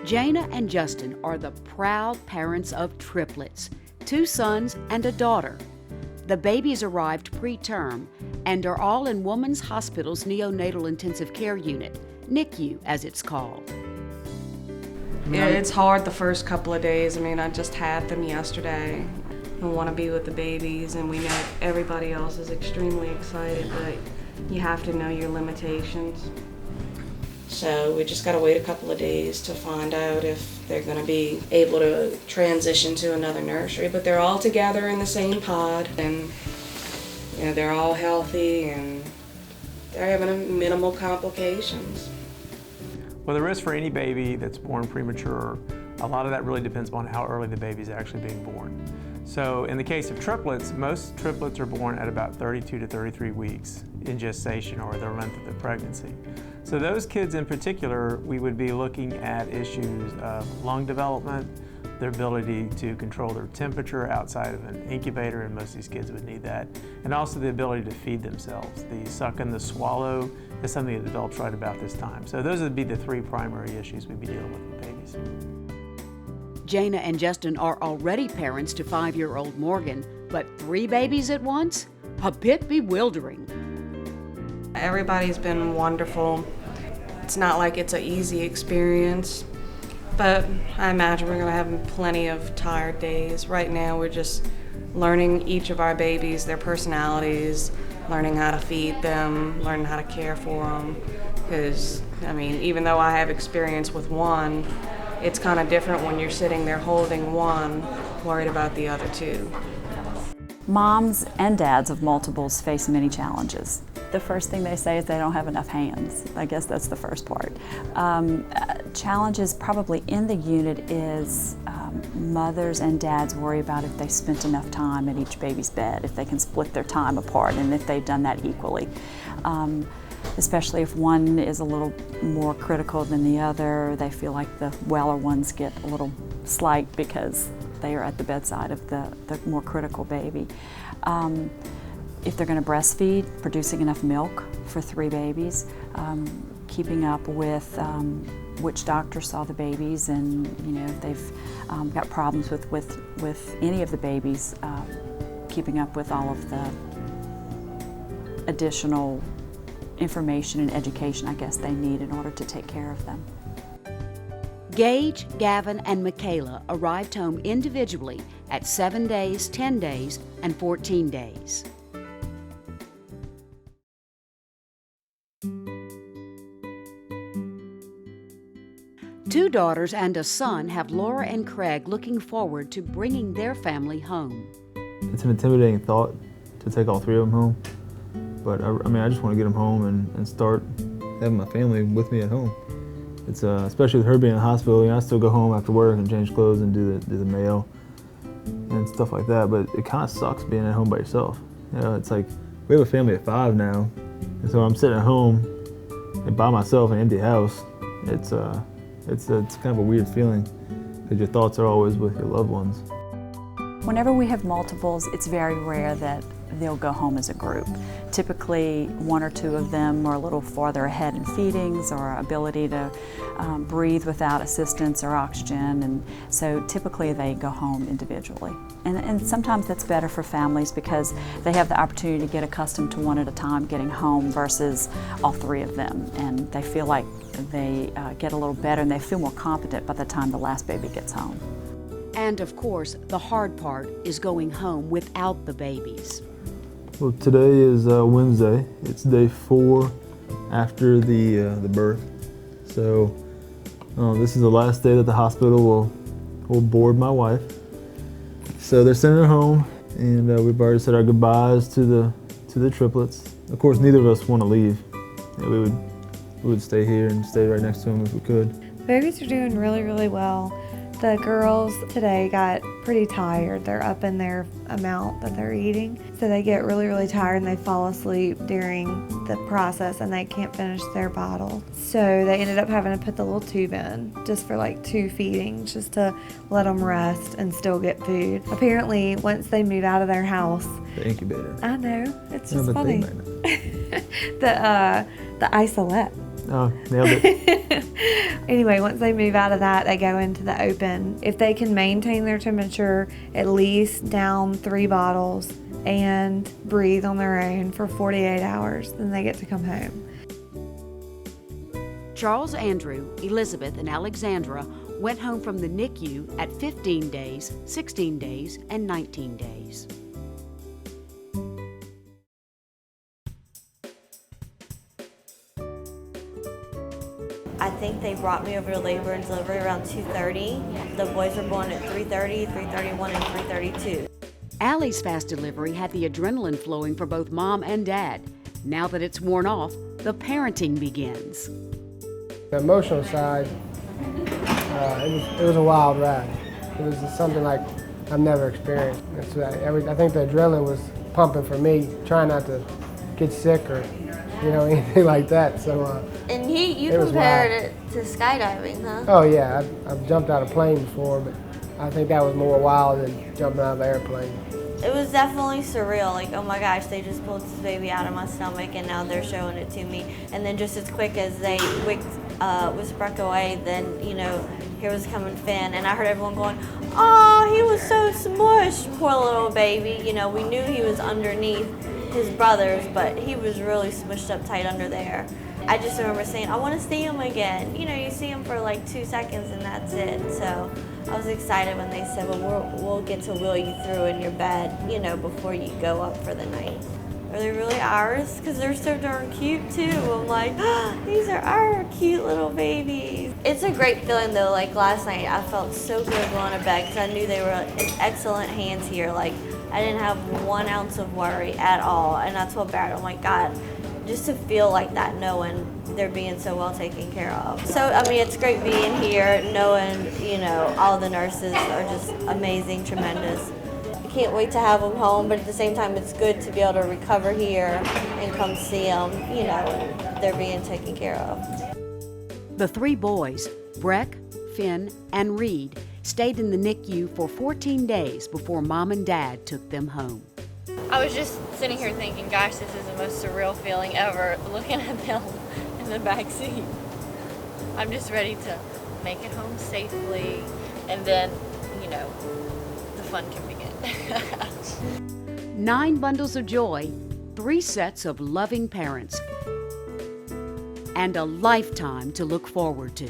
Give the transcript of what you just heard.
Jana and Justin are the proud parents of triplets, 2 sons and a daughter. The babies arrived preterm and are all in Women's Hospital's neonatal intensive care unit, NICU as it's called. Yeah, it's hard the first couple of days. I mean, I just had them yesterday. I want to be with the babies, and we know everybody else is extremely excited, but you have to know your limitations. So we just got to wait a couple of days to find out if they're going to be able to transition to another nursery. But they're all together in the same pod, and you know, they're all healthy, and they're having minimal complications. Well, the risk for any baby that's born premature, a lot of that really depends on how early the baby's actually being born. So in the case of triplets, most triplets are born at about 32 to 33 weeks in gestation or the length of the pregnancy. So those kids in particular, we would be looking at issues of lung development, their ability to control their temperature outside of an incubator, and most of these kids would need that, and also the ability to feed themselves. The suck and the swallow is something that develops right about this time. So those would be the 3 primary issues we'd be dealing with babies. Jana and Justin are already parents to 5-year-old Morgan, but 3 babies at once? A bit bewildering. Everybody's been wonderful. It's not like it's an easy experience, but I imagine we're going to have plenty of tired days. Right now we're just learning each of our babies, their personalities, learning how to feed them, learning how to care for them. Because, I mean, even though I have experience with one, it's kind of different when you're sitting there holding one, worried about the other 2. Moms and dads of multiples face many challenges. The first thing they say is they don't have enough hands. I guess that's the first part. Challenges probably in the unit is mothers and dads worry about if they spent enough time at each baby's bed, if they can split their time apart, and if they've done that equally. Especially if one is a little more critical than the other, they feel like the weller ones get a little slight because they are at the bedside of the more critical baby. If they're going to breastfeed, producing enough milk for 3 babies, keeping up with which doctor saw the babies, and you know if they've got problems with any of the babies, keeping up with all of the additional information and education I guess they need in order to take care of them. Gage, Gavin, and Michaela arrived home individually at 7 days, 10 days, and 14 days. Two daughters and a son have Laura and Craig looking forward to bringing their family home. It's an intimidating thought to take all 3 of them home, but I mean, I just want to get them home and start having my family with me at home. It's especially with her being in the hospital, you know, I still go home after work and change clothes and do the mail and stuff like that, but it kind of sucks being at home by yourself. You know, it's like, we have a family of 5 now, and so I'm sitting at home and by myself in an empty house. It's kind of a weird feeling because your thoughts are always with your loved ones. Whenever we have multiples, it's very rare that they'll go home as a group. Typically, 1 or 2 of them are a little farther ahead in feedings or ability to breathe without assistance or oxygen, and so typically they go home individually. And sometimes that's better for families because they have the opportunity to get accustomed to 1 at a time getting home versus all 3 of them, and they feel like they get a little better and they feel more competent by the time the last baby gets home. And of course, the hard part is going home without the babies. Well, today is Wednesday. It's day 4 after the birth. So this is the last day that the hospital will board my wife. So they're sending her home, and we've already said our goodbyes to the triplets. Of course, neither of us want to leave. You know, we would stay here and stay right next to them if we could. Babies are doing really, really well. The girls today got pretty tired. They're up in their amount that they're eating. So they get really, really tired and they fall asleep during the process and they can't finish their bottle. So they ended up having to put the little tube in just for like 2 feedings just to let them rest and still get food. Apparently, once they move out of their house. The incubator. I know, it's just funny. The isolette. Oh, nailed it. Anyway, once they move out of that, they go into the open. If they can maintain their temperature at least down 3 bottles and breathe on their own for 48 hours, then they get to come home. Charles, Andrew, Elizabeth, and Alexandra went home from the NICU at 15 days, 16 days, and 19 days. I think they brought me over to labor and delivery around 2:30. The boys were born at 3:30, 3:31, and 3:32. Allie's fast delivery had the adrenaline flowing for both mom and dad. Now that it's worn off, the parenting begins. The emotional side, it was a wild ride. It was something like I've never experienced. I think the adrenaline was pumping for me, trying not to get sick or anything like that. So. And you compared it to skydiving, huh? Oh yeah, I've jumped out of a plane before, but I think that was more wild than jumping out of an airplane. It was definitely surreal, like, oh my gosh, they just pulled this baby out of my stomach and now they're showing it to me. And then just as quick as they was Breck away, then, here was coming Finn. And I heard everyone going, oh, he was so smushed, poor little baby. We knew he was underneath his brothers, but he was really smushed up tight under there. I just remember saying, I want to see him again. You see him for like 2 seconds and that's it. So I was excited when they said, well, we'll get to wheel you through in your bed, before you go up for the night. Are they really ours? Because they're so darn cute too. I'm like, these are our cute little babies. It's a great feeling though. Like last night, I felt so good going to bed because I knew they were in excellent hands here. Like I didn't have 1 ounce of worry at all. And I told Barrett, oh my God, just to feel like that, knowing they're being so well taken care of. So, it's great being here, knowing, all the nurses are just amazing, tremendous. I can't wait to have them home, but at the same time, it's good to be able to recover here and come see them, and they're being taken care of. The 3 boys, Breck, Finn, and Reed, stayed in the NICU for 14 days before mom and dad took them home. I was just sitting here thinking, gosh, this is the most surreal feeling ever, looking at them in the back seat. I'm just ready to make it home safely, and then, the fun can begin. 9 bundles of joy, 3 sets of loving parents, and a lifetime to look forward to.